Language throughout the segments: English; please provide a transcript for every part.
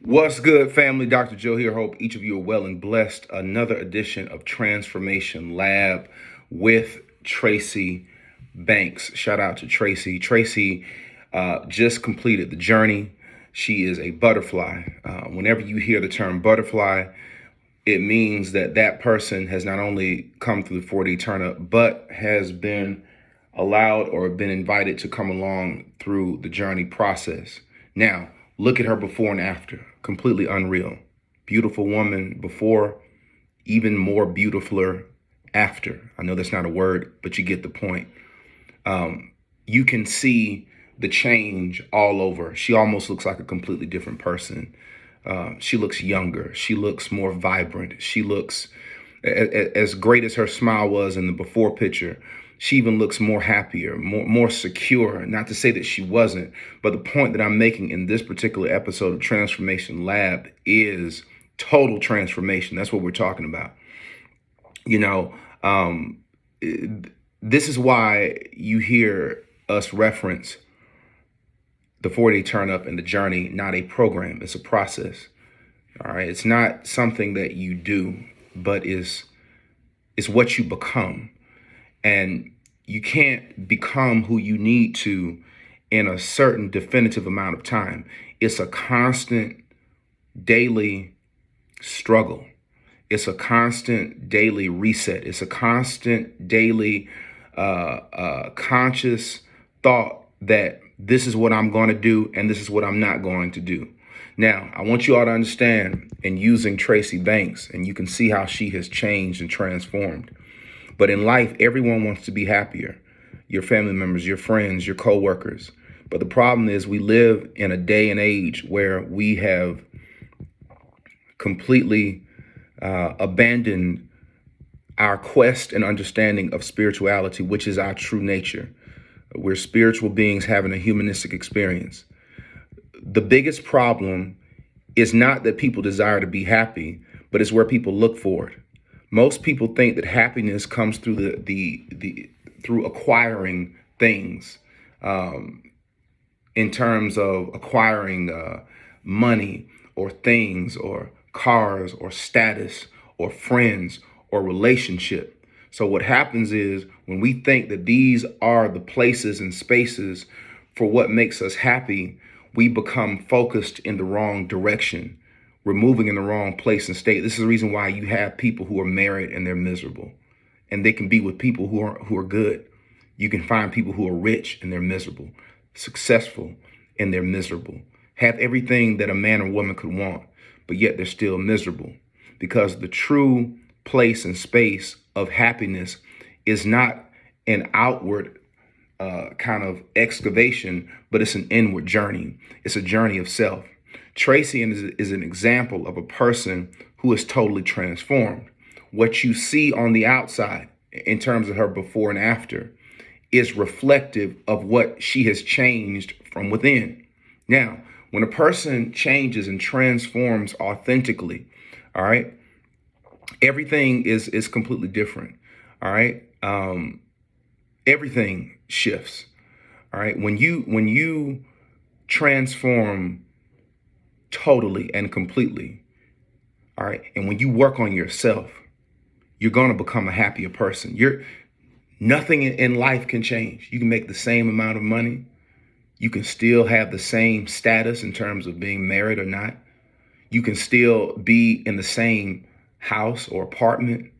What's good, family? Dr. Joe here. Hope each of you are well and blessed. Another edition of Transformation Lab with Tracy Banks. Shout out to Tracy. Tracy just completed the journey. She is a butterfly. Whenever you hear the term butterfly, it means that that person has not only come through the 4D turn up, but has been allowed or been invited to come along through the journey process. Now, look at her before and after. Completely unreal. Beautiful woman before, even more beautifuler after. I know that's not a word, but you get the point. You can see the change all over. She almost looks like a completely different person. She looks younger. She looks more vibrant. She looks as great as her smile was in the before picture. She even looks more happier, more secure. Not to say that she wasn't, but the point that I'm making in this particular episode of Transformation Lab is total transformation. That's what we're talking about. You know, this is why you hear us reference the 4-day turn up and the journey, not a program. It's a process. All right. It's not something that you do, but is what you become. And you can't become who you need to in a certain definitive amount of time. It's a constant daily struggle. It's a constant daily reset. It's a constant daily conscious thought that this is what I'm going to do and this is what I'm not going to do. Now, I want you all to understand, in using Tracy Banks, and you can see how she has changed and transformed. But in life, everyone wants to be happier. Your family members, your friends, your coworkers. But the problem is we live in a day and age where we have completely abandoned our quest and understanding of spirituality, which is our true nature. We're spiritual beings having a humanistic experience. The biggest problem is not that people desire to be happy, but it's where people look for it. Most people think that happiness comes through through acquiring things, in terms of acquiring money or things or cars or status or friends or relationship. So what happens is when we think that these are the places and spaces for what makes us happy, we become focused in the wrong direction. We're moving in the wrong place and state. This is the reason why you have people who are married and they're miserable, and they can be with people who are good. You can find people who are rich and they're miserable, successful and they're miserable, have everything that a man or woman could want, but yet they're still miserable, because the true place and space of happiness is not an outward kind of excavation, but it's an inward journey. It's a journey of self. Tracy is an example of a person who is totally transformed. What you see on the outside in terms of her before and after is reflective of what she has changed from within. Now, when a person changes and transforms authentically, all right, everything is completely different. All right. Everything shifts. All right. When you transform totally and completely, all right, and when you work on yourself, you're going to become a happier person. Nothing in life can change. You can make the same amount of money. You can still have the same status in terms of being married or not. You can still be in the same house or apartment,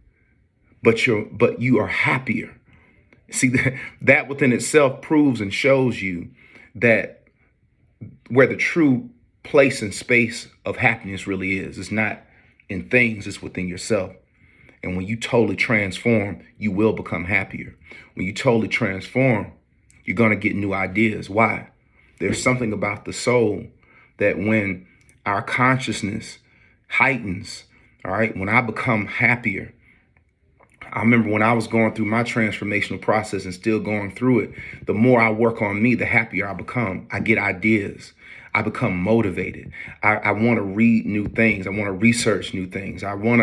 but you are happier. See, that within itself proves and shows you that where the true place and space of happiness really is. It's not in things, it's within yourself. And when you totally transform, you will become happier. When you totally transform, you're going to get new ideas. Why? There's something about the soul that when our consciousness heightens, all right, when I become happier, I remember when I was going through my transformational process and still going through it, the more I work on me, the happier I become. I get ideas. I become motivated. I want to read new things. I want to research new things. I want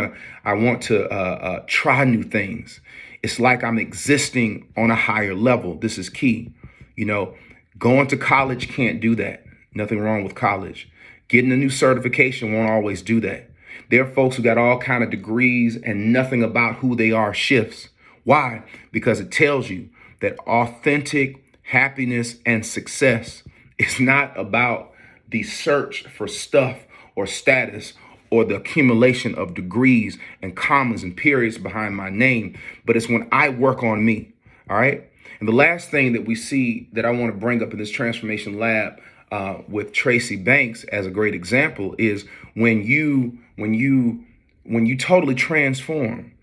to try new things. It's like I'm existing on a higher level. This is key. You know, going to college can't do that. Nothing wrong with college. Getting a new certification won't always do that. There are folks who got all kind of degrees and nothing about who they are shifts. Why? Because it tells you that authentic happiness and success is not about the search for stuff or status or the accumulation of degrees and commas and periods behind my name, but it's when I work on me. All right. And the last thing that we see that I want to bring up in this transformation lab with Tracy Banks as a great example is when you totally transform,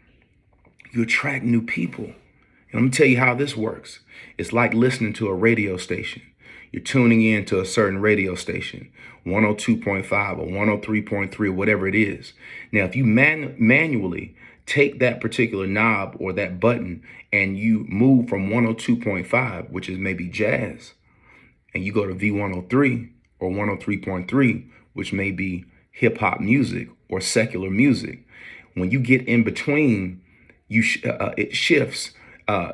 you attract new people. And I'm gonna tell you how this works. It's like listening to a radio station. You're tuning in to a certain radio station, 102.5 or 103.3 or whatever it is. Now, if you manually take that particular knob or that button and you move from 102.5, which is maybe jazz, and you go to V103 or 103.3, which may be hip hop music or secular music, when you get in between, it shifts.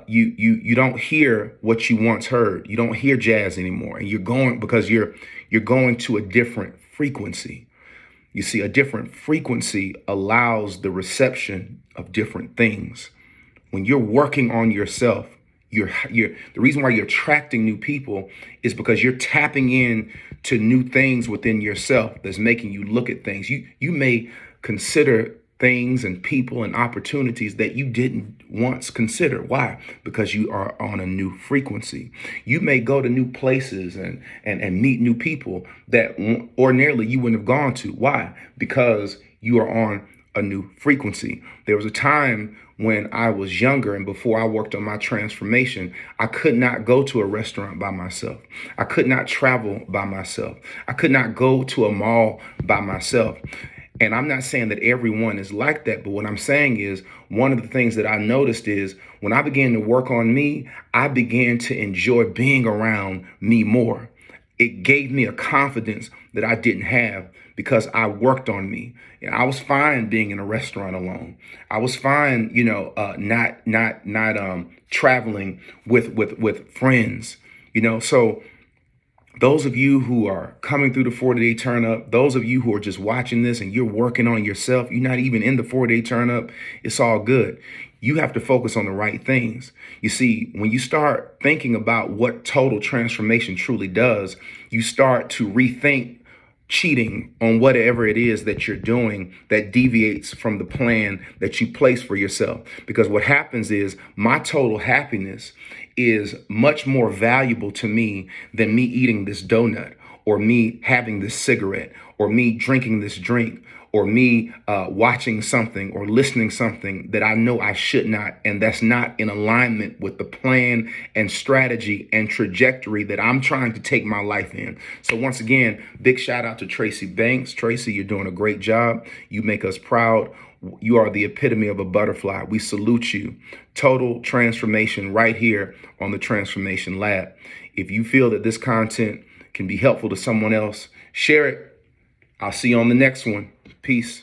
You don't hear what you once heard. You don't hear jazz anymore, and you're going because you're going to a different frequency. You see, a different frequency allows the reception of different things. When you're working on yourself, the reason why you're attracting new people is because you're tapping in to new things within yourself that's making you look at things. You may consider things and people and opportunities that you didn't once consider. Why? Because you are on a new frequency. You may go to new places and meet new people that ordinarily you wouldn't have gone to. Why? Because you are on a new frequency. There was a time when I was younger and before I worked on my transformation, I could not go to a restaurant by myself. I could not travel by myself. I could not go to a mall by myself. And I'm not saying that everyone is like that, but what I'm saying is one of the things that I noticed is when I began to work on me, I began to enjoy being around me more. It gave me a confidence that I didn't have because I worked on me. And I was fine being in a restaurant alone. I was fine, not traveling with friends, So those of you who are coming through the 40-day turn up, those of you who are just watching this and you're working on yourself, you're not even in the 4-day turn up, it's all good. You have to focus on the right things. You see, when you start thinking about what total transformation truly does, you start to rethink cheating on whatever it is that you're doing that deviates from the plan that you place for yourself. Because what happens is my total happiness is much more valuable to me than me eating this donut or me having this cigarette or me drinking this drink or me watching something or listening something that I know I should not, and that's not in alignment with the plan and strategy and trajectory that I'm trying to take my life in. So once again, big shout out to Tracy Banks. Tracy, you're doing a great job. You make us proud. You are the epitome of a butterfly. We salute you. Total transformation right here on the Transformation Lab. If you feel that this content can be helpful to someone else, share it. I'll see you on the next one. Peace.